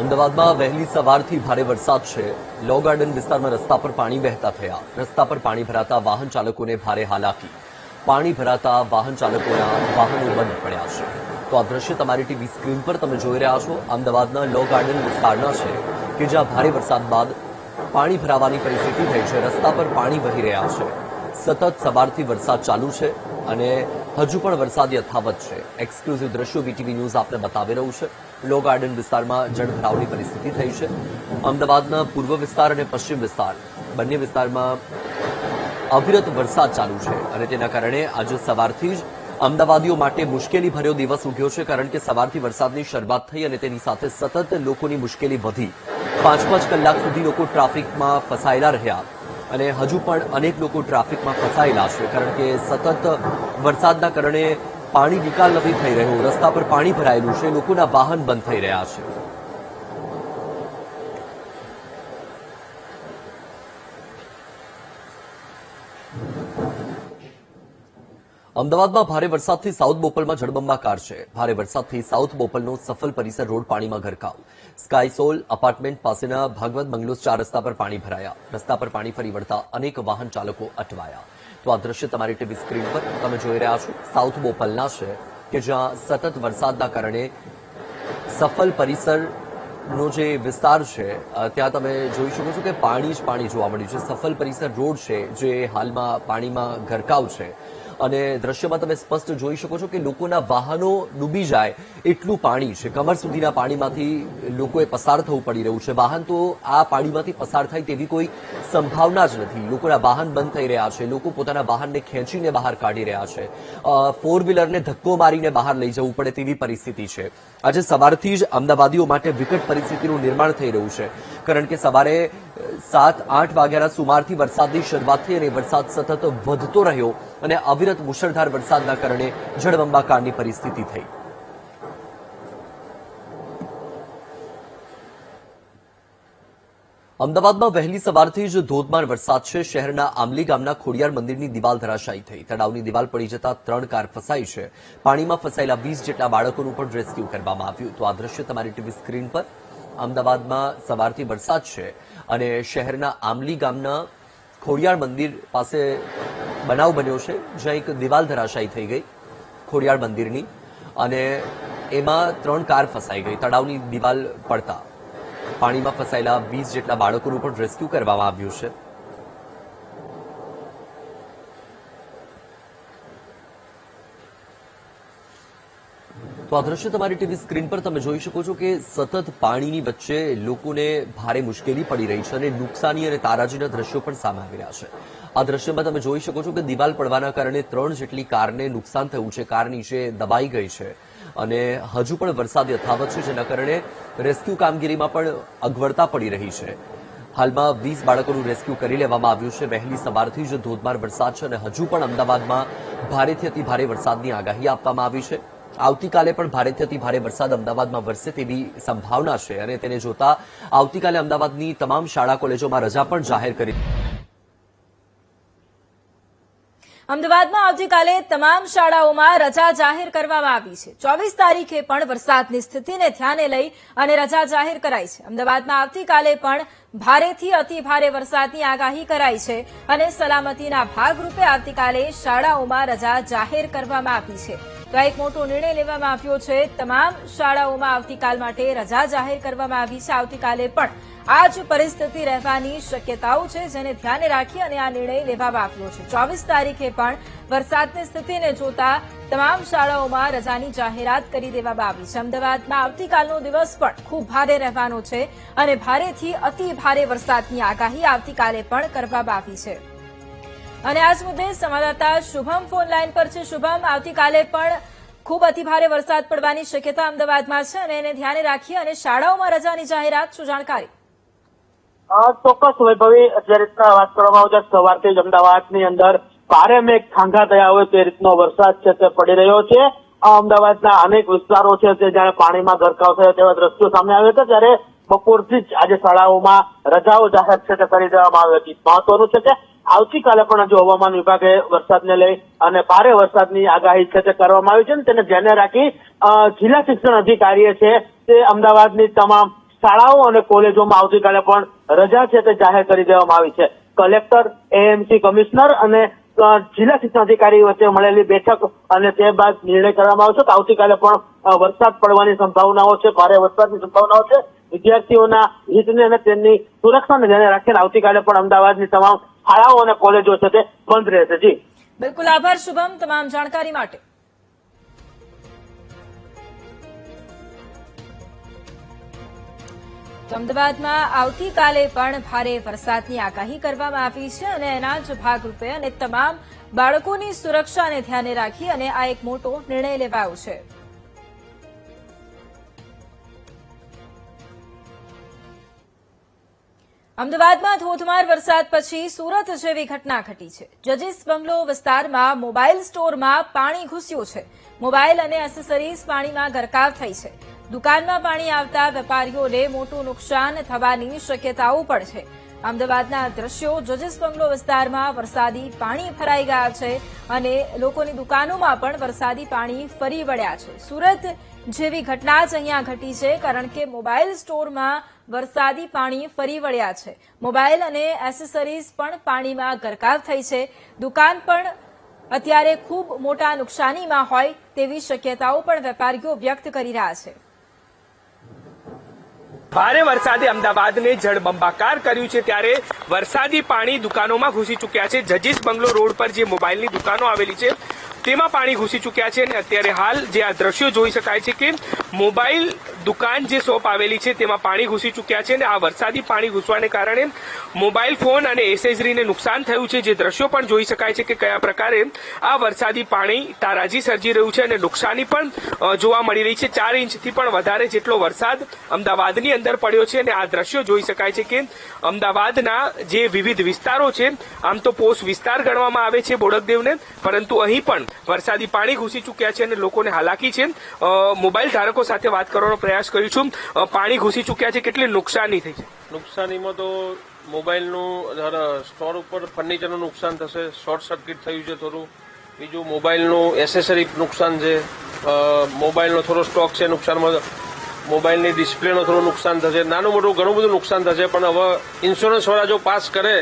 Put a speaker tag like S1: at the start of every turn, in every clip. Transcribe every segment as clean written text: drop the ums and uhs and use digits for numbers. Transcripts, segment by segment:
S1: અમદાવાદમાં વહેલી સવારથી ભારે વરસાદ છે. લો ગાર્ડન વિસ્તારમાં રસ્તા પર પાણી વહેતા થયા. રસ્તા પર પાણી ભરાતા વાહન ચાલકોને ભારે હાલાકી. પાણી ભરાતા વાહન ચાલકોના વાહનો બંધ પડ્યા છે. તો આ દ્રશ્ય તમારી ટીવી સ્ક્રીન પર તમે જોઈ રહ્યા છો. અમદાવાદના લો ગાર્ડન વિસ્તારના છે કે જ્યાં ભારે વરસાદ બાદ પાણી ભરાવાની પરિસ્થિતિ થઈ છે. રસ્તા પર પાણી વહી રહ્યા છે. સતત સવારથી વરસાદ ચાલુ છે અને હજુ પણ વરસાદ યથાવત છે. એક્સક્લુઝિવ દ્રશ્યો વીટીવી ન્યૂઝ આપને બતાવી રહ્યું છે. લો ગાર્ડન વિસ્તારમાં જળભરાવની પરિસ્થિતિ થઈ છે. અમદાવાદના પૂર્વ વિસ્તાર અને પશ્ચિમ વિસ્તાર બંને વિસ્તારમાં અવિરત વરસાદ ચાલુ છે અને તેના કારણે આજે સવારથી જ અમદાવાદીઓ માટે મુશ્કેલી ભર્યો દિવસ ઉગ્યો છે. કારણ કે સવારથી વરસાદની શરૂઆત થઈ અને તેની સાથે સતત લોકોની મુશ્કેલી વધી. 5-5 કલાક સુધી લોકો ટ્રાફિકમાં ફસાયેલા રહ્યા અને હજુ પણ અનેક લોકો ટ્રાફિકમાં ફસાયેલા છે. કારણ કે સતત વરસાદના કારણે પાણી નિકાલ નથી થઈ રહ્યો. રસ્તા પર પાણી ભરાયેલું છે. લોકોના વાહન બંધ થઈ રહ્યા છે. અમદાવાદમાં ભારે વરસાદથી સાઉથ બોપલમાં જળબંબાકાર છે. ભારે વરસાદથી સાઉથ બોપલનો સફલ પરિસર રોડ પાણીમાં ગરકાવ. સ્કાયસોલ અપાર્ટમેન્ટ પાસેના ભાગવત બંગલોઝ 4 રસ્તા પર પાણી ભરાયા. રસ્તા પર પાણી ફરી વળતા અનેક વાહન ચાલકો અટવાયા. તો આ દ્રશ્ય તમારી ટીવી સ્ક્રીન પર તમે જોઈ રહ્યા છો. સાઉથ બોપલના છે કે જ્યાં સતત વરસાદના કારણે સફલ પરિસરનો જે વિસ્તાર છે ત્યાં તમે જોઈ શકો છો કે પાણી જ પાણી જોવા મળ્યું છે. સફલ પરિસર રોડ છે જે હાલમાં પાણીમાં ગરકાવ છે અને દ્રશ્યમાં તમે સ્પષ્ટ જોઈ શકો છો કે લોકોના વાહનો ડૂબી જાય એટલું પાણી છે. કમર સુધીના પાણીમાંથી લોકોએ પસાર થવું પડી રહ્યું છે. વાહન તો આ પાણીમાંથી પસાર થાય તેવી કોઈ સંભાવના જ નથી. લોકોના વાહન બંધ થઈ રહ્યા છે. લોકો પોતાના વાહનને ખેંચીને બહાર કાઢી રહ્યા છે. 4 વ્હીલરને ધક્કો મારીને બહાર લઈ જવું પડે તેવી પરિસ્થિતિ છે. આજે સવારથી જ અમદાવાદીઓ માટે વિકટ પરિસ્થિતિનું નિર્માણ થઈ રહ્યું છે. કારણ કે સવારે 7-8 વાગ્યાના સુમારથી વરસાદની શરૂઆત થઈ અને વરસાદ સતત વધતો રહ્યો અને અવિરત મુશળધાર વરસાદના કારણે જળબંબાકારની પરિસ્થિતિ થઈ. અમદાવાદમાં વહેલી સવારથી જ ધોધમાર વરસાદ છે. શહેરના આમલી ગામના ખોડિયાર મંદિરની દિવાલ ધરાશાયી થઈ. તળાવની દિવાલ પડી જતા 3 કાર ફસાઈ છે. પાણીમાં ફસાયેલા 20 જેટલા બાળકોનું પણ રેસ્ક્યુ કરવામાં આવ્યું. તો આ દ્રશ્ય તમારી ટીવી સ્ક્રીન પર અમદાવાદમાં સવારથી વરસાદ છે અને શહેરના આમલી ગામના ખોડિયાર મંદિર પાસે બનાવ બન્યો છે જ્યાં એક દિવાલ ધરાશાયી થઈ ગઈ ખોડિયાર મંદિરની અને એમાં 3 કાર ફસાઈ ગઈ. તળાવની દિવાલ પડતા પાણીમાં ફસાયેલા 20 જેટલા બાળકોનું પણ રેસ્ક્યુ કરવામાં આવ્યું છે. તો આ દ્રશ્ય તમારી ટીવી સ્ક્રીન પર તમે જોઈ શકો છો કે સતત પાણીની વચ્ચે લોકોને ભારે મુશ્કેલી પડી રહી છે અને નુકસાની અને તારાજીના દ્રશ્યો પણ સામે આવી રહ્યા છે. આ દ્રશ્યમાં તમે જોઈ શકો છો કે દિવાલ પડવાના કારણે 3 જેટલી કારને નુકસાન થયું છે. કાર નીચે દબાઈ ગઈ છે અને હજુ પણ વરસાદ યથાવત છે જેના કારણે રેસ્ક્યુ કામગીરીમાં પણ અગવડતા પડી રહી છે. હાલમાં 20 બાળકોનું રેસ્ક્યુ કરી લેવામાં આવ્યું છે. વહેલી સવારથી જ ધોધમાર વરસાદ છે અને હજુ પણ અમદાવાદમાં ભારેથી અતિ ભારે વરસાદની આગાહી આપવામાં આવી છે. આવતીકાલે પણ ભારેથી અતિ ભારે વરસાદ અમદાવાદમાં વરસે તેવી સંભાવના છે અને તેને જોતા આવતીકાલે અમદાવાદની તમામ શાળા કોલેજોમાં રજા પણ જાહેર કરી.
S2: અમદાવાદમાં આવતીકાલે તમામ શાળાઓમાં રજા જાહેર કરવામાં આવી છે. 24 તારીખે પણ વરસાદની સ્થિતિને ધ્યાને લઈ અને રજા જાહેર કરાઈ છે. અમદાવાદમાં આવતીકાલે પણ ભારેથી અતિ ભારે વરસાદની આગાહી કરાઈ છે અને સલામતીના ભાગરૂપે આવતીકાલે શાળાઓમાં રજા જાહેર કરવામાં આવી છે. તો એક મોટો નિર્ણય લેવામાં આવ્યો છે. તમામ શાળાઓમાં આવતીકાલ માટે રજા જાહેર કરવામાં આવી છે. આવતીકાલે પણ આ જ પરિસ્થિતિ રહેવાની શક્યતાઓ છે જેને ધ્યાને રાખી અને આ નિર્ણય લેવામાં આવ્યો છે. 24 તારીખે પણ વરસાદની સ્થિતિને જોતા તમામ શાળાઓમાં રજાની જાહેરાત કરી દેવામાં આવી છે. અમદાવાદમાં આવતીકાલનો દિવસ પણ ખૂબ ભારે રહેવાનો છે અને ભારેથી અતિ ભારે વરસાદની આગાહી આવતીકાલે પણ કરવામાં આવી છે. અને આજ મુદ્દે સંવાદદાતા શુભમ ફોન લાઈન પર છે. શુભમ, આવતીકાલે પણ ખૂબ અતિ ભારે વરસાદ પડવાની શક્યતા અમદાવાદમાં છે અને એને ધ્યાને રાખી અને શાળાઓમાં રજાની જાહેરાત. શું જાણકારી?
S3: ચોક્કસ વૈભવી, જે રીતના વાત કરવામાં આવે છે સવારથી જ અમદાવાદની અંદર ભારે મેઘ ખાંગા થયા હોય તે રીતનો વરસાદ છે તે પડી રહ્યો છે. અમદાવાદના અનેક વિસ્તારો છે તે જયારે પાણીમાં ગરકાવ થયો તેવા દ્રશ્યો સામે આવ્યા હતા ત્યારે બપોરથી જ આજે શાળાઓમાં રજાઓ જાહેર છે તે કરી દેવામાં આવી હતી. મહત્વનું છે કે આવતીકાલે પણ હજુ હવામાન વિભાગે વરસાદને લઈ અને ભારે વરસાદની આગાહી છે તે કરવામાં આવી છે. તેને ધ્યાને રાખી જિલ્લા શિક્ષણ અધિકારીએ છે તે અમદાવાદની તમામ શાળાઓ અને કોલેજોમાં આવતીકાલે પણ રજા છે તે જાહેર કરી દેવામાં આવી છે. કલેક્ટર, એએમસી કમિશનર અને જિલ્લા શિક્ષણાધિકારી વચ્ચે મળેલી બેઠક અને તે બાદ નિર્ણય કરવામાં આવશે કે આવતીકાલે પણ વરસાદ પડવાની સંભાવનાઓ છે, ભારે વરસાદની સંભાવનાઓ છે. વિદ્યાર્થીઓના હિતને અને તેમની સુરક્ષાને ધ્યાને રાખીને આવતીકાલે પણ અમદાવાદની તમામ શાળાઓ અને કોલેજો છે તે બંધ રહેશે. જી
S2: બિલકુલ, આભાર શુભમ તમામ જાણકારી માટે. તો અમદાવાદમાં આવતીકાલે પણ ભારે વરસાદની આગાહી કરવામાં આવી છે અને એના જ ભાગરૂપે અને તમામ બાળકોની સુરક્ષાને ધ્યાને રાખી અને આ એક મોટો નિર્ણય લેવાયો છે. અમદાવાદમાં ધોધમાર વરસાદ પછી સુરત જેવી ઘટના ઘટી છે. જજીસ બંગલો વિસ્તારમાં મોબાઈલ સ્ટોરમાં પાણી ઘૂસ્યું છે. મોબાઈલ અને એસેસરીઝ પાણીમાં ગરકાવ થઈ છે. દુકાનમાં પાણી આવતા વેપારીઓને મોટું નુકસાન થવાની શક્યતાઓ પણ છે. અમદાવાદના દ્રશ્યો જજીસ બંગલો વિસ્તારમાં વરસાદી પાણી ભરાઈ ગયા છે અને લોકોની દુકાનોમાં પણ વરસાદી પાણી ફરી વળ્યા છે. સુરત જેવી ઘટના જ અહીંયા ઘટી છે કારણ કે મોબાઈલ સ્ટોરમાં વરસાદી પાણી ફરી વળ્યા છે. મોબાઈલ અને એસેસરીઝ પણ પાણીમાં ગરકાવ થઈ છે. દુકાન પણ અત્યારે ખૂબ મોટા નુકસાનીમાં હોય તેવી શક્યતાઓ પણ વેપારીઓ વ્યક્ત કરી રહ્યા છે.
S4: ભારે વરસાદે અમદાવાદને જળબંબાકાર કર્યું છે ત્યારે વરસાદી પાણી દુકાનોમાં ઘૂસી ચૂક્યા છે. જજીસ બંગલો રોડ પર જે મોબાઈલની દુકાનો આવેલી છે તેમાં પાણી ઘૂસી ચૂક્યા છે અને અત્યારે હાલ જે આ દ્રશ્યો જોઈ શકાય છે કે મોબાઈલ દુકાન જે શોપ આવેલી છે તેમાં પાણી ઘૂસી ચૂક્યા છે અને આ વરસાદી પાણી ઘૂસવાને કારણે મોબાઈલ ફોન અને એસેસરીને નુકસાન થયું છે. જે દ્રશ્યો પણ જોઈ શકાય છે કે કયા પ્રકારે આ વરસાદી પાણી તારાજી સર્જી રહ્યું છે અને નુકસાની પણ જોવા મળી રહી છે. 4 ઇંચથી પણ વધારે જેટલો વરસાદ અમદાવાદની અંદર પડ્યો છે અને આ દ્રશ્યો જોઈ શકાય છે કે અમદાવાદના જે વિવિધ વિસ્તારો છે, આમ તો પોશ વિસ્તાર ગણવામાં આવે છે બોડકદેવને, પરંતુ અહીં પણ વરસાદી પાણી ઘૂસી ચૂક્યા છે અને લોકોને હાલાકી છે. મોબાઈલ ધારકો સાથે વાત કરવાનો પ્રયાસ કર્યું છું. પાણી ઘૂસી ચૂક્યા છે, કેટલી નુકસાની થઈ છે?
S5: નુકસાનીમાં તો મોબાઈલનું સ્ટોર ઉપર ફર્નિચરનું નુકસાન થશે, શોર્ટ સર્કિટ થયું છે થોડું. બીજું મોબાઈલનું એસેસરી નુકસાન છે, મોબાઈલનો થોડો સ્ટોક છે નુકસાનમાં, મોબાઈલની ડિસ્પ્લેનો થોડું નુકસાન થશે. નાનું મોટું ઘણું બધું નુકસાન થશે, પણ હવે ઇન્સ્યોરન્સ વાળા જો પાસ કરે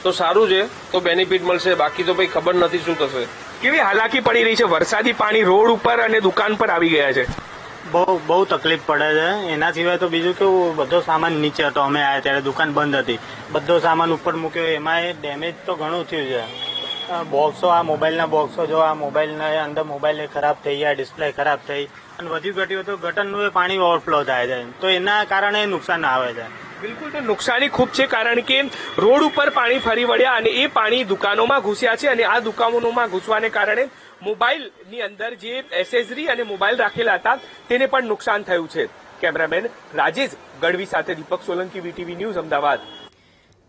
S5: તો સારું છે, તો બેનિફિટ મળશે. બાકી તો ભાઈ ખબર નથી શું થશે.
S4: કેવી હાલાકી પડી રહી છે? વરસાદી પાણી રોડ ઉપર અને દુકાન પર આવી ગયા છે.
S6: બહુ તકલીફ પડે છે. એના સિવાય તો બીજું કેવું, બધો સામાન નીચે હતો, અમે આવ્યા ત્યારે દુકાન બંધ હતી, બધો સામાન ઉપર મૂક્યો, એમાં ડેમેજ તો ઘણું થયું છે. બોક્સો, આ મોબાઈલના બોક્સો જો આ મોબાઈલના અંદર મોબાઈલ ખરાબ થઈ ગયા, ડિસ્પ્લે ખરાબ થઈ અને વધુ ઘટ્યું તો ગટરનું પાણી ઓવરફ્લો થાય છે, તો એના કારણે નુકસાન આવે છે.
S4: બિલકુલ, તો નુકસાની ખૂબ છે કારણ કે રોડ ઉપર પાણી ફરી વળ્યા અને એ પાણી દુકાનોમાં ઘૂસ્યા છે અને આ દુકાનોમાં ઘૂસવાને કારણે મોબાઈલની અંદર જે એસેસરી અને મોબાઈલ રાખેલા હતા તેને પણ નુકસાન થયું છે. કેમેરામેન રાજેશ ગઢવી સાથે દીપક સોલંકી, વીટીવી ન્યૂઝ, અમદાવાદ.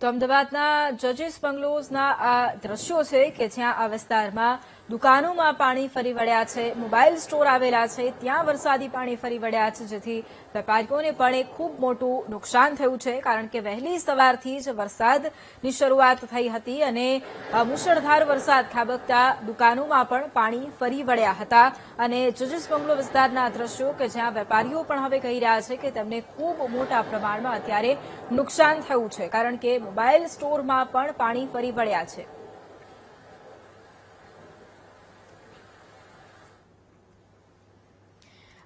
S2: તો અમદાવાદના જજીસ બંગલોઝના આ દ્રશ્યો છે કે જ્યાં આ વિસ્તારમાં દુકાનોમાં પાણી ફરી વળ્યા છે, મોબાઈલ સ્ટોર આવેલા છે ત્યાં વરસાદી પાણી ફરી વળ્યા છે, જેથી વેપારીઓને પણ એક ખૂબ મોટું નુકસાન થયું છે કારણ કે વહેલી સવારથી જ વરસાદની શરૂઆત થઈ હતી અને મુશળધાર વરસાદ ખાબકતા દુકાનોમાં પણ પાણી ફરી વળ્યા હતા. અને જજીસ બંગલો વિસ્તારના દ્રશ્યો કે જ્યાં વેપારીઓ પણ હવે કહી રહ્યા છે કે તેમને ખૂબ મોટા પ્રમાણમાં અત્યારે નુકસાન થયું છે કારણ કે મોબાઈલ સ્ટોરમાં પણ પાણી ફરી વળ્યા છે.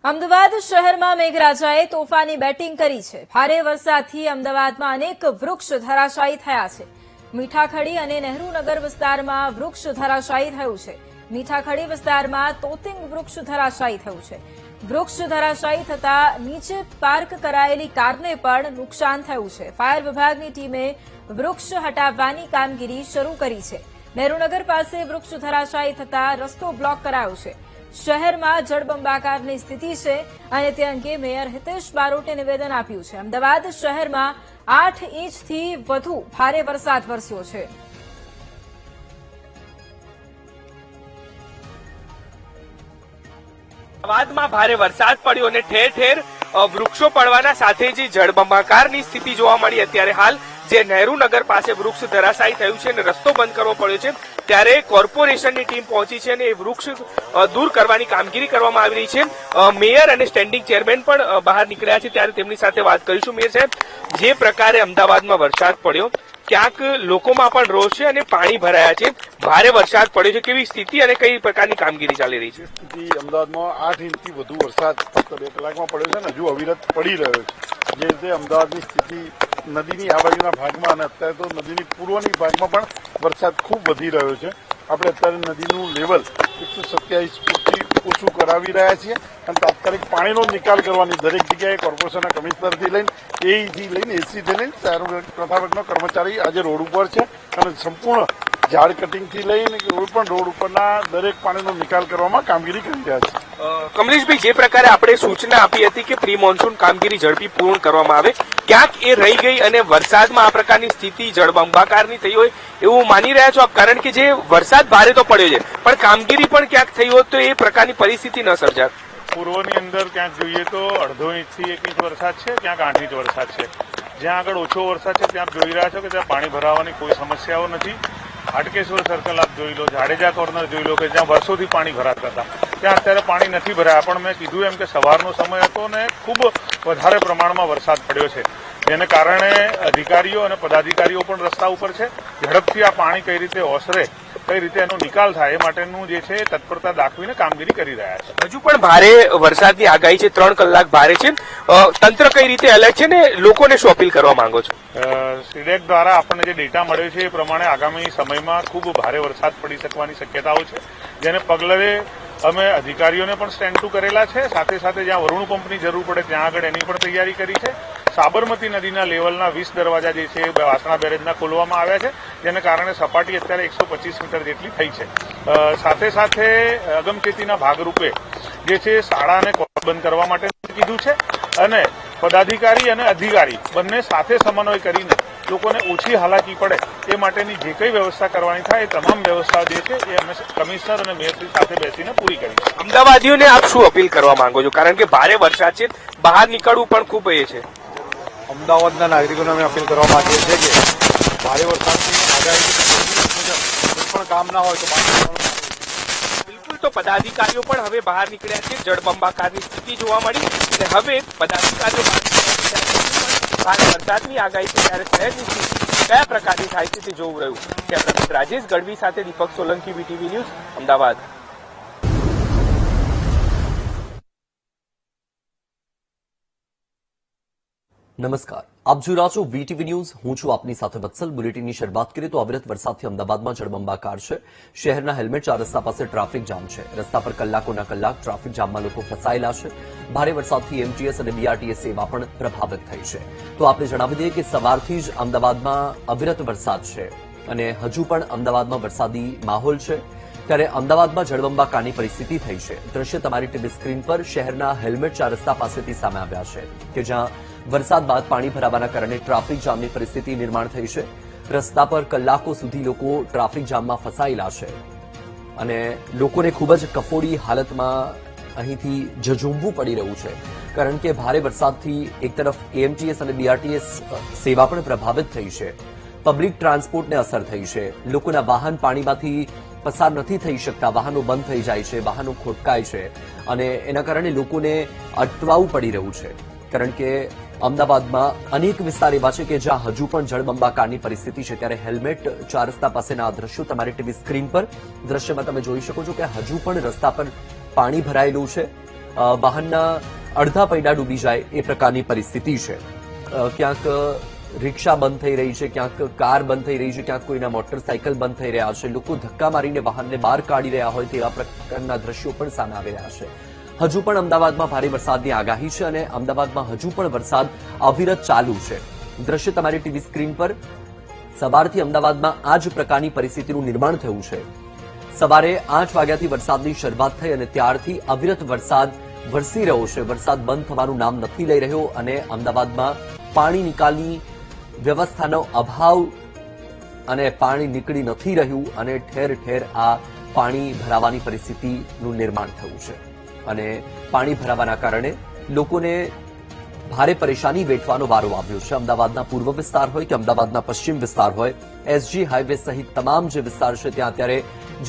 S2: અમદાવાદ શહેરમાં મેઘરાજાએ તોફાની બેટિંગ કરી છે. ભારે વરસાદથી અમદાવાદમાં અનેક વૃક્ષ ધરાશાયી થયા છે. મીઠાખડી અને નહેરુનગર વિસ્તારમાં વૃક્ષ ધરાશાયી થયું છે. મીઠાખડી વિસ્તારમાં તોતિંગ વૃક્ષ ધરાશાયી થયું છે. વૃક્ષ ધરાશાયી થતા નીચે પાર્ક કરાયેલી કારને પણ નુકસાન થયું છે. ફાયર વિભાગની ટીમે વૃક્ષ હટાવવાની કામગીરી શરૂ કરી છે. નહેરુનગર પાસે વૃક્ષ ધરાશાયી થતા રસ્તો બ્લોક કરાયો છે. શહેરમાં જળબંબાકારની સ્થિતિ છે અને તે અંગે મેયર હિતેશ બારોટે નિવેદન આપ્યું છે. અમદાવાદ શહેરમાં 8 ઇંચથી વધુ ભારે વરસાદ વરસ્યો છે.
S4: અમદાવાદમાં ભારે વરસાદ પડ્યો અને ઠેર ઠેર વૃક્ષો પડવાના સાથે જે જળબંબાકારની સ્થિતિ જોવા મળી અત્યારે હાલ જે નહેરુનગર પાસે વૃક્ષ ધરાશાયી થયું છે અને રસ્તો બંધ કરવો પડ્યો છે, ત્યારે કોર્પોરેશનની ટીમ પહોંચી છે અને એ વૃક્ષ દૂર કરવાની કામગીરી કરવામાં આવી રહી છે. મેયર અને સ્ટેન્ડિંગ ચેરમેન પણ બહાર નીકળ્યા છે, ત્યારે તેમની સાથે વાત કરીશું. મેયર સાહેબ, જે પ્રકારે અમદાવાદમાં વરસાદ પડ્યો, ક્યાંક લોકોમાં પણ રોષ છે અને પાણી ભરાયા છે, ભારે વરસાદ પડ્યો છે, કેવી સ્થિતિ અને કઈ પ્રકારની કામગીરી ચાલી રહી છે?
S7: સ્થિતિ અમદાવાદમાં 8 ઇંચથી વધુ વરસાદ ફક્ત 2 કલાકમાં પડ્યો છે અને હજુ અવિરત પડી રહ્યો છે. જે રીતે અમદાવાદની સ્થિતિ નદીની આ બાજુના ભાગમાં અને અત્યારે તો નદીની પૂર્વની ભાગમાં પણ વરસાદ ખૂબ વધી રહ્યો છે. આપણે અત્યારે નદીનું લેવલ 127 ફૂટથી ઓછું કરાવી રહ્યા છીએ અને તાત્કાલિક પાણીનો નિકાલ કરવાની દરેક જગ્યાએ કોર્પોરેશનના કમિશનરથી લઈને એઈથી લઈને એસીથી લઈને પ્રથાવર્ગનો કર્મચારી આજે રોડ ઉપર છે અને સંપૂર્ણ ઝાડ કટિંગથી લઈને રોડ ઉપરના દરેક પાણીનો નિકાલ કરવામાં કામગીરી કરી રહ્યા છે.
S4: કમલેશભાઈ, જે પ્રકારે આપણે સૂચના આપી હતી કે પ્રી મોન્સૂન કામગીરી ઝડપી પૂર્ણ કરવામાં આવે, ક્યાંક એ રહી ગઈ અને વરસાદમાં આ પ્રકારની સ્થિતિ જળબંબાકારની થઈ હોય એવું માની રહ્યા છો આપ? કારણ કે જે વરસાદ ભારે તો પડ્યો છે, પણ કામગીરી પણ ક્યાંક થઈ હોત તો એ પ્રકારની પરિસ્થિતિ ન સર્જાત.
S8: પૂર્વની અંદર ક્યાંક જોઈએ તો 1.5 ઇંચથી 1 ઇંચ વરસાદ છે, ક્યાંક 8 ઇંચ વરસાદ છે. જ્યાં આગળ ઓછો વરસાદ છે ત્યાં જોઈ રહ્યા છો કે ત્યાં પાણી ભરાવાની કોઈ સમસ્યાઓ નથી. હાટકેશ્વર સર્કલ આપ જોઈ લો, જાડેજા કોર્નર જોઈ લો કે જ્યાં વર્ષોથી પાણી ભરાતા હતા, ત્યાં અત્યારે પાણી નથી ભરાયા. પણ મેં કીધું એમ કે સવારનો સમય હતો ને ખૂબ વધારે પ્રમાણમાં વરસાદ પડ્યો છે, જેને કારણે અધિકારીઓ અને પદાધિકારીઓ પણ રસ્તા ઉપર છે. ઝડપથી આ પાણી કઈ રીતે ઓસરે, કઈ રીતે એનો નિકાલ થાય એ માટેનું જે છે તત્પરતા દાખવીને કામગીરી કરી રહ્યા છે.
S4: હજુ પણ ભારે વરસાદની આગાહી છે, 3 કલાક ભારે છે. તંત્ર કઈ રીતે એલર્ટ છે ને લોકોને શું અપીલ કરવા માંગો છો?
S8: સીડેક દ્વારા આપણને જે ડેટા મળ્યો છે એ પ્રમાણે આગામી સમયમાં ખૂબ ભારે વરસાદ પડી શકવાની શક્યતાઓ છે, જેને પગલે અમે અધિકારીઓને પણ સ્ટેન્ડ ટુ કરેલા છે. સાથે સાથે જ્યાં વરુણ પંપની જરૂર પડે ત્યાં આગળ એની પણ તૈયારી કરી છે. સાબરમતી નદીના લેવલના 20 દરવાજા જે છે વાસણા બેરેજના ખોલવામાં આવ્યા છે, જેને કારણે સપાટી અત્યારે 125 મીટર જેટલી થઈ છે. સાથે સાથે અગમચેતીના ભાગરૂપે જે છે શાળાને બંધ કરવા માટે કીધું છે અને પદાધિકારી અને અધિકારી બંને સાથે સમન્વય કરીને લોકોને ઓછી હાલાકી પડે એ માટેની જે કંઈ વ્યવસ્થા કરવાની થાય એ તમામ વ્યવસ્થા જે છે એ અમે કમિશનર અને મેયરશ્રી સાથે બેસીને પૂરી કરી છે.
S4: અમદાવાદીઓને આપ શું અપીલ કરવા માંગો છો? કારણ કે ભારે વરસાદ છે, બહાર નીકળવું પણ ખૂબ એ છે.
S7: અમદાવાદના નાગરિકોને અમે અપીલ કરવા માંગીએ છીએ કે ભારે વરસાદની આગાહી પણ કામ ના હોય તો
S4: બિલકુલ, તો પદાધિકારીઓ પણ હવે બહાર નીકળ્યા છે. જળબંબાકારની સ્થિતિ જોવા મળી અને હવે પદાધિકારીઓ ભારે વરસાદની આગાહી છે, ત્યારે શહેરની સ્થિતિ કયા પ્રકારની થાય છે તે જોવું રહ્યું. કેમેરામેન રાજેશ ગઢવી સાથે દીપક સોલંકી, વીટીવી ન્યૂઝ, અમદાવાદ.
S1: નમસ્કાર, આપ જોઈ રહ્યા છો વીટીવી ન્યૂઝ. હું છું આપની સાથે વત્સલ. બુલેટિનની શરૂઆત કરીએ તો અવિરત વરસાદથી અમદાવાદમાં જળબંબાકાર છે. શહેરના હેલ્મેટ 4 રસ્તા પાસે ટ્રાફિક જામ છે. રસ્તા પર કલાકોના કલાક ટ્રાફિક જામમાં લોકો ફસાયેલા છે. ભારે વરસાદથી એમટીએસ અને બીઆરટીએસ સેવા પણ પ્રભાવિત થઈ છે. તો આપણે જણાવી દઈએ કે સવારથી જ અમદાવાદમાં અવિરત વરસાદ છે અને હજુ પણ અમદાવાદમાં વરસાદી માહોલ છે. ત્યારે અમદાવાદમાં જળબંબાકારની પરિસ્થિતિ થઈ છે. દ્રશ્ય તમારી ટીવી સ્ક્રીન પર શહેરના હેલ્મેટ 4 રસ્તા પાસેથી સામે આવ્યા છે કે જ્યાં વરસાદ બાદ પાણી ભરાવાના કારણે ટ્રાફિક જામની પરિસ્થિતિ નિર્માણ થઈ છે. રસ્તા પર કલાકો સુધી લોકો ટ્રાફિક જામમાં ફસાયેલા છે અને લોકોને ખૂબ જ કફોડી હાલતમાં અહીંથી ઝઝૂમવું પડી રહ્યું છે. કારણ કે ભારે વરસાદથી એક તરફ એએમટીએસ અને બીઆરટીએસ સેવા પણ પ્રભાવિત થઈ છે. પબ્લિક ટ્રાન્સપોર્ટને અસર થઈ છે. લોકોના વાહન પાણીમાંથી પસાર નથી થઈ શકતા, વાહનો બંધ થઈ જાય છે, વાહનો ખોટકાય છે અને એના કારણે લોકોને અટવાવું પડી રહ્યું છે. કારણ કે અમદાવાદમાં અનેક વિસ્તાર એવા છે કે જ્યાં હજુ પણ જળબંબાકારની પરિસ્થિતિ છે. ત્યારે હેલ્મેટ 4 રસ્તા પાસેના આ દ્રશ્યો તમારી ટીવી સ્ક્રીન પર દ્રશ્યમાં તમે જોઈ શકો છો કે હજુ પણ રસ્તા પર પાણી ભરાયેલું છે. વાહનના અડધા પૈડા ડૂબી જાય એ પ્રકારની પરિસ્થિતિ છે. ક્યાંક રિક્ષા બંધ થઈ રહી છે, ક્યાંક કાર બંધ થઈ રહી છે, ક્યાંક કોઈના મોટરસાયકલ બંધ થઈ રહ્યા છે. લોકો ધક્કા મારીને વાહનને બહાર કાઢી રહ્યા હોય તેવા પ્રકારના દ્રશ્યો પણ સામે આવી રહ્યા છે. હજુ પણ અમદાવાદમાં ભારે વરસાદની આગાહી છે અને અમદાવાદમાં હજુ પણ વરસાદ અવિરત ચાલુ છે. દ્રશ્ય તમારી ટીવી સ્ક્રીન પર સવારથી અમદાવાદમાં આ જ પ્રકારની પરિસ્થિતિનું નિર્માણ થયું છે. સવારે 8 વાગ્યાથી વરસાદની શરૂઆત થઈ અને ત્યારથી અવિરત વરસાદ વરસી રહ્યો છે. વરસાદ બંધ થવાનું નામ નથી લઈ રહ્યો અને અમદાવાદમાં પાણી નિકાલની વ્યવસ્થાનો અભાવ અને પાણી નીકળી નથી રહ્યું અને ઠેર ઠેર આ પાણી ભરાવાની પરિસ્થિતિનું નિર્માણ થયું છે અને પાણી ભરાવાના કારણે લોકોને ભારે પરેશાની વેઠવાનો વારો આવ્યો છે. અમદાવાદના પૂર્વ વિસ્તાર હોય કે અમદાવાદના પશ્ચિમ વિસ્તાર હોય, એસજી હાઈવે સહિત તમામ જે વિસ્તાર છે ત્યાં અત્યારે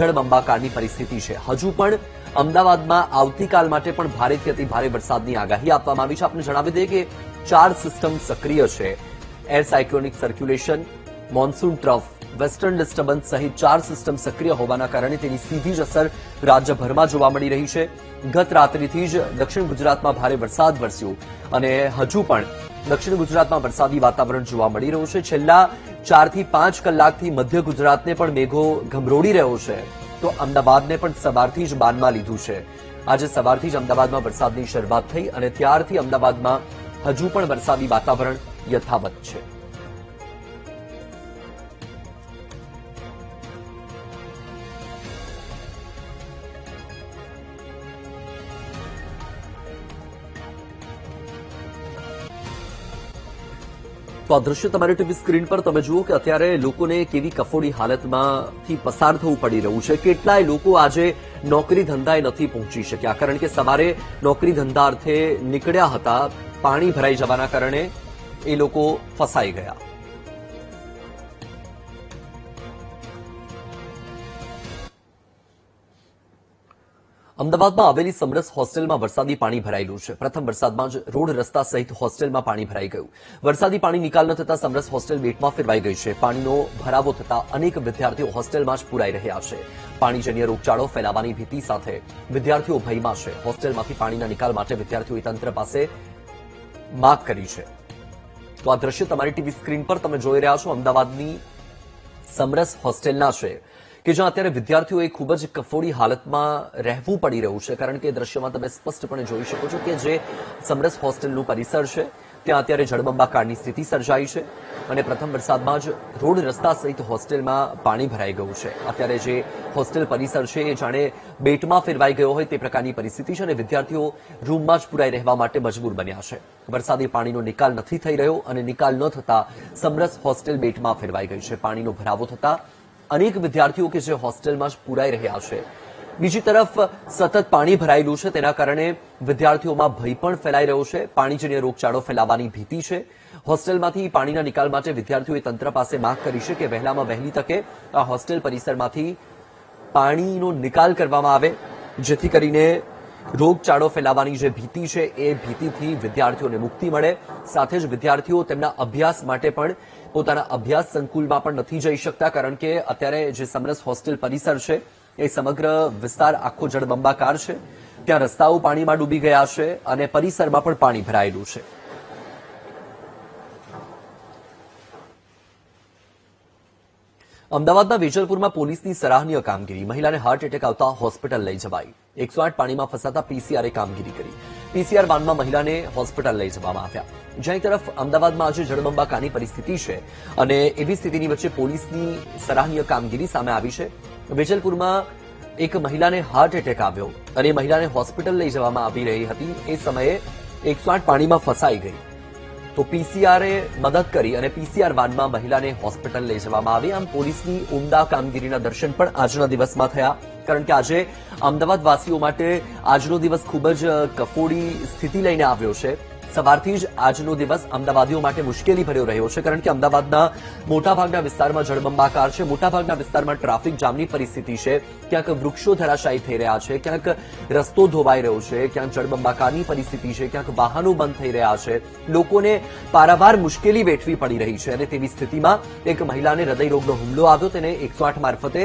S1: જળબંબાકારની પરિસ્થિતિ છે. હજુ પણ અમદાવાદમાં આવતીકાલ માટે પણ ભારેથી અતિ ભારે વરસાદની આગાહી આપવામાં આવી છે. આપને જણાવી દઈએ કે 4 સિસ્ટમ સક્રિય છે. Air cyclonic circulation, monsoon trough, western disturbance સહિત 4 સિસ્ટમ સક્રિય હોવાના કારણે તેની સીધી જ અસર રાજ્યભરમાં જોવા મળી રહી છે. ગત રાત્રિથી જ દક્ષિણ ગુજરાતમાં ભારે વરસાદ વરસ્યો અને હજુ પણ દક્ષિણ ગુજરાતમાં વરસાદી વાતાવરણ જોવા મળી રહ્યું છે. છેલ્લા 4 થી 5 કલાકથી મધ્ય ગુજરાતને પણ મેઘો ગમરોડી રહ્યો છે, તો અમદાવાદને પણ સવારથી જ બાનમાં લીધું છે. આજે સવારથી જ અમદાવાદમાં વરસાદની શરૂઆત થઈ અને ત્યારથી અમદાવાદમાં હજુ પણ વરસાદી વાતાવરણ યથાવત છે. તો આ દ્રશ્ય તમારી ટીવી સ્ક્રીન પર તમે જુઓ કે અત્યારે લોકોને કેવી કફોડી હાલતમાંથી પસાર થવું પડી રહ્યું છે. કેટલાય લોકો આજે નોકરી ધંધાએ નથી પહોંચી શક્યા, કારણ કે સવારે નોકરી ધંધા અર્થે નીકળ્યા હતા. પાણી ભરાઈ જવાના કારણે એ લોકો ફસાઈ ગયા. અમદાવાદમાં આવેલી સમરસ હોસ્ટેલમાં વરસાદી પાણી ભરાયેલું છે. પ્રથમ વરસાદમાં જ રોડ રસ્તા સહિત હોસ્ટેલમાં પાણી ભરાઈ ગયું. વરસાદી પાણી નિકાલ ન થતા સમરસ હોસ્ટેલ બેટમાં ફેરવાઈ ગઈ છે. પાણીનો ભરાવો થતા અનેક વિદ્યાર્થીઓ હોસ્ટેલમાં જ પુરાઈ રહ્યા છે. પાણીજન્ય રોગચાળો ફેલાવાની ભીતિ સાથે વિદ્યાર્થીઓ ભયમાં છે. હોસ્ટેલમાંથી પાણીના નિકાલ માટે વિદ્યાર્થીઓએ તંત્ર પાસે માગ કરી છે. તો આ દ્રશ્ય તમારી ટીવી સ્ક્રીન પર તમે જોઈ રહ્યા છો અમદાવાદની સમરસ હોસ્ટેલના છે કે જ્યાં અત્યારે વિદ્યાર્થીઓએ ખૂબ જ કફોડી હાલતમાં રહેવું પડી રહ્યું છે. કારણ કે દ્રશ્યમાં તમે સ્પષ્ટપણે જોઈ શકો છો કે જે સમરસ હોસ્ટેલનું પરિસર છે ત્યાં અત્યારે જળબંબાકારની સ્થિતિ સર્જાઈ છે અને પ્રથમ વરસાદમાં જ રોડ રસ્તા સહિત હોસ્ટેલમાં પાણી ભરાઈ ગયું છે. અત્યારે જે હોસ્ટેલ પરિસર છે એ જાણે બેટમાં ફેરવાઈ ગયો હોય તે પ્રકારની પરિસ્થિતિ છે અને વિદ્યાર્થીઓ રૂમમાં જ પુરાઈ રહેવા માટે મજબૂર બન્યા છે. વરસાદી પાણીનો નિકાલ નથી થઈ રહ્યો અને નિકાલ ન થતા સમરસ હોસ્ટેલ બેટમાં ફેરવાઈ ગઈ છે. પાણીનો ભરાવો થતા અનેક વિદ્યાર્થીઓ કે જે હોસ્ટેલમાં જ પુરાઈ રહ્યા છે. બીજી તરફ સતત પાણી ભરાયેલું છે, તેના કારણે વિદ્યાર્થીઓમાં ભય પણ ફેલાઈ રહ્યો છે. પાણીજન્ય રોગચાળો ફેલાવાની ભીતિ છે. હોસ્ટેલમાંથી પાણીના નિકાલ માટે વિદ્યાર્થીઓએ તંત્ર પાસે માંગ કરી છે કે વહેલામાં વહેલી તકે આ હોસ્ટેલ પરિસરમાંથી પાણીનો નિકાલ કરવામાં આવે, જેથી કરીને રોગચાળો ફેલાવાની જે ભીતિ છે એ ભીતિથી વિદ્યાર્થીઓને મુક્તિ મળે. સાથે જ વિદ્યાર્થીઓ તેમના અભ્યાસ માટે પણ પોતાના અભ્યાસ સંકુલમાં પણ નથી જઈ શકતા, કારણ કે અત્યારે જે સમરસ હોસ્ટેલ પરિસર છે એ સમગ્ર વિસ્તાર આખો જળબંબાકાર છે. ત્યાં રસ્તાઓ પાણીમાં ડૂબી ગયા છે અને પરિસરમાં પણ પાણી ભરાયેલું છે. અમદાવાદના વેજલપુરમાં પોલીસની સરાહનીય કામગીરી. મહિલાને હાર્ટ એટેક આવતા હોસ્પિટલ લઈ જવાઈ. 108 પાણીમાં ફસાતા પીસીઆરે કામગીરી કરી. પીસીઆર વાનમાં મહિલાને હોસ્પિટલ લઈ જવામાં આવ્યા. જ્યાં તરફ અમદાવાદમાં આજે જળબંબાકારની પરિસ્થિતિ છે અને એવી સ્થિતિની વચ્ચે પોલીસની સરાહનીય કામગીરી સામે આવી છે. વેજલપુરમાં એક મહિલાને હાર્ટ એટેક આવ્યો અને મહિલાને હોસ્પિટલ લઈ જવામાં આવી રહી હતી. એ સમયે 108 પાણીમાં ફસાઈ ગઈ, તો પીસીઆરે મદદ કરી અને પીસીઆર વાનમાં મહિલાને હોસ્પિટલ લઈ જવામાં આવી. આમ પોલીસની ઉમદા કામગીરીના દર્શન પણ આજના દિવસમાં થયા, કારણ કે આજે અમદાવાદ વાસીઓ માટે આજનો દિવસ ખૂબ જ કફોડી સ્થિતિ લઈને આવ્યો છે. સવારથી જ આજનો દિવસ અમદાવાદીઓ માટે મુશ્કેલી ભર્યો રહ્યો છે, કારણ કે અમદાવાદના મોટાભાગના વિસ્તારમાં જળબંબાકાર છે. મોટાભાગના વિસ્તારમાં ટ્રાફિક જામની પરિસ્થિતિ છે. ક્યાંક વૃક્ષો ધરાશાયી થઈ રહ્યા છે, ક્યાંક રસ્તો ધોવાઈ રહ્યો છે, ક્યાંક જળબંબાકારની પરિસ્થિતિ છે, ક્યાંક વાહનો બંધ થઈ રહ્યા છે. લોકોને પારાવાર મુશ્કેલી વેઠવી પડી રહી છે અને તેવી સ્થિતિમાં એક મહિલાને હૃદયરોગનો હુમલો આવ્યો. તેને 108 મારફતે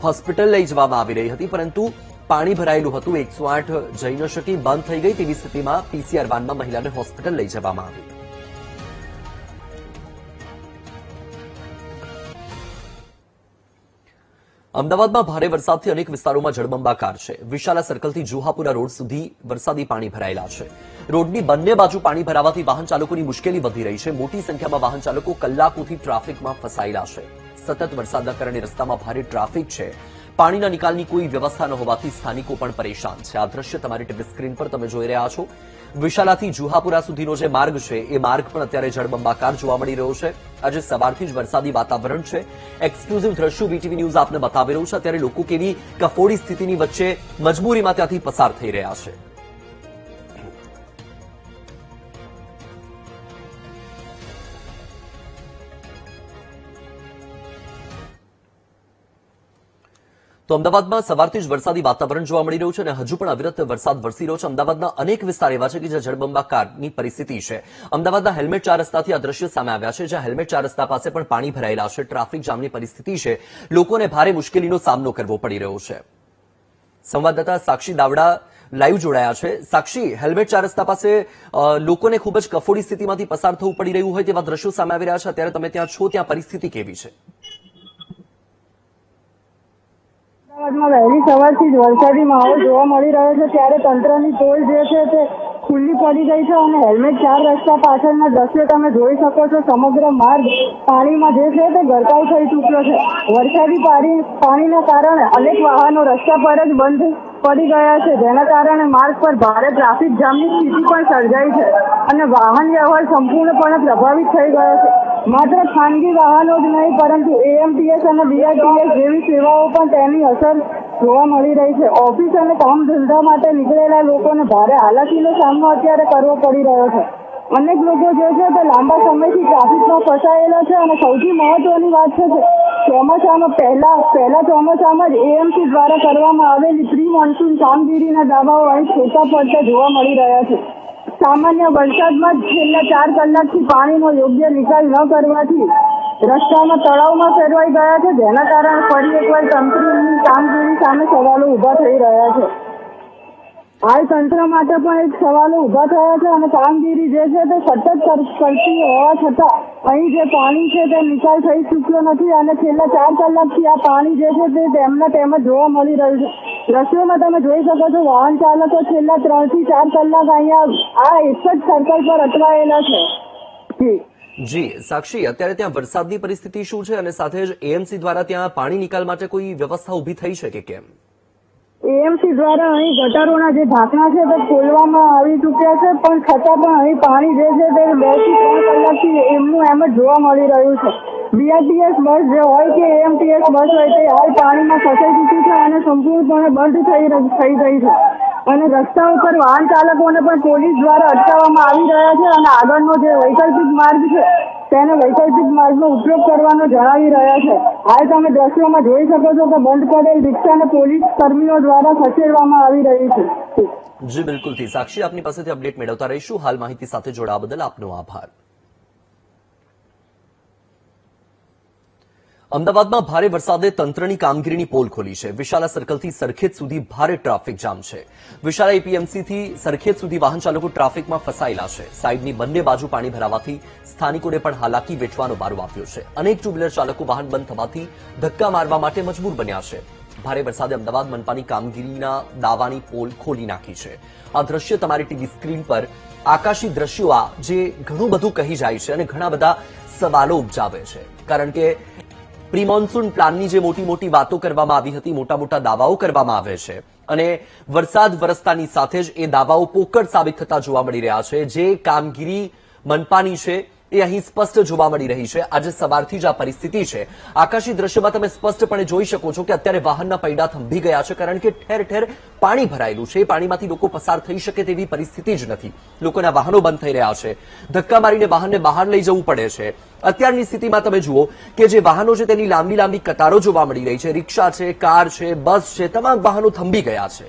S1: હોસ્પિટલ લઈ જવામાં આવી રહી હતી, પરંતુ પાણી ભરાયેલું હતું. 108 જઈ ન શકી, બંધ થઈ ગઈ. તેવી સ્થિતિમાં પીસીઆર વાનમાં મહિલાને હોસ્પિટલ લઈ જવામાં આવી. અમદાવાદમાં ભારે વરસાદથી અનેક વિસ્તારોમાં જળબંબાકાર છે. વિશાલા સર્કલથી જુહાપુરા રોડ સુધી વરસાદી પાણી ભરાયેલા છે. રોડની બંને બાજુ પાણી ભરાવાથી વાહન ચાલકોની મુશ્કેલી વધી રહી છે. મોટી સંખ્યામાં વાહન ચાલકો કલાકોથી ટ્રાફિકમાં ફસાયેલા છે. સતત વરસાદના કારણે રસ્તામાં ભારે ટ્રાફિક છે. પાણીના નિકાલની કોઈ વ્યવસ્થા ન હોવાથી સ્થાનિકો પણ પરેશાન છે. આ દ્રશ્ય તમારી ટીવી સ્ક્રીન પર તમે જોઈ રહ્યા છો. વિશાલાથી જુહાપુરા સુધીનો જે માર્ગ છે એ માર્ગ પણ અત્યારે જળબંબાકાર જોવા મળી રહ્યો છે. આજે સવારથી જ વરસાદી વાતાવરણ છે. એક્સક્લુઝિવ દ્રશ્યો વીટીવી ન્યૂઝ આપને બતાવી રહ્યું છે. અત્યારે લોકો કેવી કફોડી સ્થિતિની વચ્ચે મજબૂરીમાં ત્યાંથી પસાર થઈ રહ્યા છે. તો અમદાવાદમાં સવારથી જ વરસાદી વાતાવરણ જોવા મળી રહ્યું છે અને હજુ પણ અવિરત વરસાદ વરસી રહ્યો છે. અમદાવાદના અનેક વિસ્તાર એવા છે કે જ્યાં જળબંબાકારની પરિસ્થિતિ છે. અમદાવાદના હેલ્મેટ 4 રસ્તાથી આ દ્રશ્ય સામે આવ્યા છે, જ્યાં હેલ્મેટ 4 રસ્તા પાસે પણ પાણી ભરાયેલા છે. ટ્રાફિક જામની પરિસ્થિતિ છે. લોકોને ભારે મુશ્કેલીનો સામનો કરવો પડી રહ્યો છે. સંવાદદાતા સાક્ષી દાવડા લાઈવ જોડાયા છે. સાક્ષી, હેલ્મેટ 4 રસ્તા પાસે લોકોને ખૂબ જ કફોડી સ્થિતિમાંથી પસાર થવું પડી રહ્યું હોય તેવા દ્રશ્યો સામે આવી રહ્યા છે. અત્યારે તમે ત્યાં છો, ત્યાં પરિસ્થિતિ કેવી છે?
S9: અમદાવાદમાં વહેલી સવારથી જ વરસાદી માહોલ જોવા મળી રહ્યો છે, ત્યારે તંત્રની ટોલ જે છે તે ખુલ્લી પડી ગઈ છે અને હેલ્મેટ 4 રસ્તા પાછળના દ્રશ્યો તમે જોઈ શકો છો. સમગ્ર માર્ગ પાણીમાં જે છે તે ગરકાવ થઈ ચૂક્યો છે. વરસાદી પાણીના કારણે અનેક વાહનો રસ્તા પર જ બંધ પડી ગયા છે, જેના કારણે માર્ગ પર ભારે ટ્રાફિક જામની સ્થિતિ પણ સર્જાઈ છે અને વાહન વ્યવહાર સંપૂર્ણપણે પ્રભાવિત થઈ ગયો છે. માત્ર ખાનગી વાહનો જ નહીં, પરંતુ એએમટીએસ અને બીઆરટીએસ જેવી સેવાઓ પણ તેની અસર જોવા મળી રહી છે. ઓફિસ અને કામ ધંધા માટે નીકળેલા લોકોને ભારે હાલાકીનો સામનો અત્યારે કરવો પડી રહ્યો છે. અનેક લોકો જે છે તે લાંબા સમયથી ટ્રાફિકમાં ફસાયેલા છે અને સૌથી મહત્વની વાત છે કે ચોમાસામાં પહેલા ચોમાસામાં જ એએમસી દ્વારા કરવામાં આવેલી પ્રી મોન્સૂન કામગીરીના દાવાઓ અહીં છોટા પડતા જોવા મળી રહ્યા છે. સામાન્ય વરસાદમાં જ છેલ્લા 4 કલાકથી પાણીનો યોગ્ય નિકાલ ન કરવાથી રસ્તામાં તળાવમાં ફેરવાઈ ગયા છે, જેના કારણે ફરી એકવાર તંત્રની કામગીરી સામે સવાલો ઉભા થઈ રહ્યા છે. હાલ તંત્ર માટે પણ એક સવાલો ઉભા થયા છે અને કામગીરી જે છે તે સતત કરતી હોવા છતાં અહીં જે પાણી છે તે નિકાલ થઈ ચૂક્યો નથી અને છેલ્લા 4 કલાકથી આ પાણી જે છે તે તેમના તેમ જ જોવા મળી રહ્યું છે. દ્રશ્યોમાં તમે જોઈ શકો છો, વાહન ચાલકો છેલ્લા 3 થી 4 કલાક અહીંયા આ એક જ સર્કલ પર અટવાયેલા છે.
S1: જી સાક્ષી, અત્યારે ત્યાં વરસાદની પરિસ્થિતિ શું છે અને સાથે જ એએમસી દ્વારા ત્યાં પાણી નિકાલ માટે કોઈ વ્યવસ્થા ઊભી થઈ છે કે કેમ?
S9: એએમસી દ્વારા અહીં ગટરોના જે ઢાંકણા છે તે ખોલવામાં આવી ચૂક્યા છે, પણ છતાં પણ અહીં પાણી જે છે તે 2 થી 3 કલાકથી એમનું એમ જ જોવા મળી રહ્યું છે. બીઆરટીએસ બસ જે હોય કે એએમટીએસ બસ હોય તે હાલ પાણીમાં ફસાઈ ચૂકી છે અને સંપૂર્ણપણે બંધ થઈ ગઈ છે અને રસ્તા ઉપર વાહન ચાલકોને પણ પોલીસ દ્વારા અટકાવવામાં આવી રહ્યા છે અને આગળનો જે વૈકલ્પિક માર્ગ છે તેને વૈકલ્પિક માર્ગનો ઉપયોગ કરવાનો જણાવી રહ્યા છે. હાલ તમે દ્રશ્યોમાં જોઈ શકો છો કે બંધ પડેલ રિક્ષાને પોલીસ કર્મીઓ દ્વારા ખસેડવામાં આવી રહી છે.
S1: જી બિલકુલથી સાક્ષી, આપની પાસેથી અપડેટ મેળવતા રહીશું. હાલ માહિતી સાથે જોડાવા બદલ આપનો આભાર. અમદાવાદમાં ભારે વરસાદે તંત્રની કામગીરીની પોલ ખોલી છે. વિશાલા સર્કલથી સરખેજ સુધી ભારે ટ્રાફિક જામ છે. વિશાલા એપીએમસીથી સરખેજ સુધી વાહન ચાલકો ટ્રાફિકમાં ફસાયેલા છે. સાઈડની બંને બાજુ પાણી ભરાવાથી સ્થાનિકોને પણ હાલાકી વેઠવાનો વારો આવ્યો છે. અનેક ટુ વ્હીલર ચાલકો વાહન બંધ થવાથી ધક્કા મારવા માટે મજબૂર બન્યા છે. ભારે વરસાદે અમદાવાદ મનપાની કામગીરીના દાવાની પોલ ખોલી નાખી છે. આ દ્રશ્ય તમારી ટીવી સ્ક્રીન પર આકાશી દ્રશ્યો આ જે ઘણું બધું કહી જાય છે અને ઘણા બધા સવાલો ઉપજાવે છે, કારણ કે પ્રી મોન્સૂન પ્લાનની જે મોટી મોટી વાતો કરવામાં આવી હતી, મોટા મોટા દાવાઓ કરવામાં આવે છે અને વરસાદ વરસતાની સાથે જ એ દાવાઓ પોકળ સાબિત થતા જોવા મળી રહ્યા છે. જે કામગીરી મનપાની છે એ અહીં સ્પષ્ટ જોવા મળી રહી છે. આજે સવારથી જ આ પરિસ્થિતિ છે. આકાશી દ્રશ્યમાં તમે સ્પષ્ટપણે જોઈ શકો છો કે અત્યારે વાહનના પૈડા થંભી ગયા છે, કારણ કે ઠેર ઠેર પાણી ભરાયેલું છે. પાણીમાંથી લોકો પસાર થઈ શકે તેવી પરિસ્થિતિ જ નથી. લોકોના વાહનો બંધ થઈ રહ્યા છે. ધક્કા મારીને વાહનને બહાર લઈ જવું પડે છે. અત્યારની સ્થિતિમાં તમે જુઓ કે જે વાહનો છે તેની લાંબી લાંબી કતારો જોવા મળી રહી છે. રિક્ષા છે, કાર છે, બસ છે, તમામ વાહનો થંભી ગયા છે.